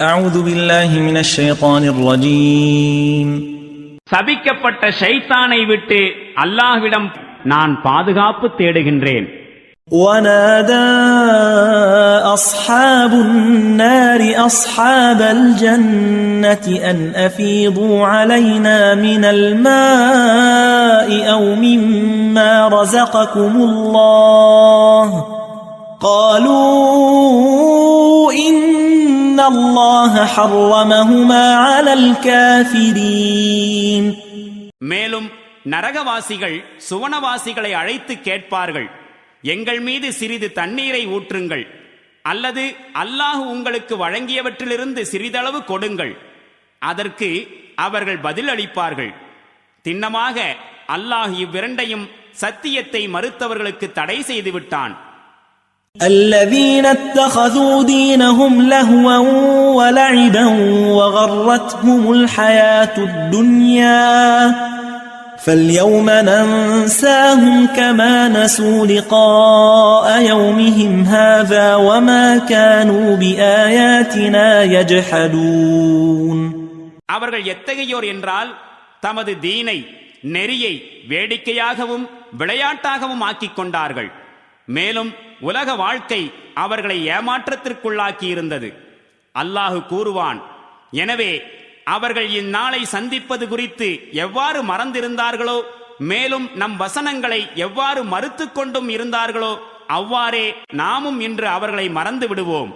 أعوذ بالله من الشيطان الرجيم சபிக்கப்பட்ட ஷைத்தானை விட்டு அல்லாஹ்விடம் நான் பாதுகாப்பு தேடுகின்றேன். ونادى أصحاب النار أصحاب الجنة أن أفيضوا علينا من الماء أو مما رزقكم الله قالوا إن الله حرمهما على الكافرين. மேலும் நரகவாசிகள் சுவனவாசிகளை அழைத்து கேட்பார்கள், எங்கள் மீது சிறிது தண்ணீரை ஊற்றுங்கள், அல்லது அல்லாஹ் உங்களுக்கு வழங்கியவற்றிலிருந்து சிறிதளவு கொடுங்கள். அதற்கு அவர்கள் பதில் அளிப்பார்கள், திண்ணமாக அல்லாஹ் இவ்விரண்டையும் சத்தியத்தை மறுத்தவர்களுக்கு தடை செய்து விட்டான். الذين اتخذوا دينهم لهوا ولعبا وغرتهم الحياة الدنيا فاليوم ننساهم كما نسوا لقاء يومهم هذا وما كانوا بآياتنا يجحدون. அவர்கள் எத்தகையோர் என்றால், தமது தீனை நெறியை வேடிக்கையாகவும் விளையாட்டாகவும் ஆக்கிக் கொண்டார்கள். மேலும் உலக வாழ்க்கை அவர்களை ஏமாற்றத்திற்குள்ளாக்கி இருந்தது. அல்லாஹு கூறுவான், எனவே அவர்கள் இந்நாளை சந்திப்பது குறித்து எவ்வாறு மறந்திருந்தார்களோ, மேலும் நம் வசனங்களை எவ்வாறு மறுத்து கொண்டும் இருந்தார்களோ, அவ்வாறே நாமும் இன்று அவர்களை மறந்து விடுவோம்.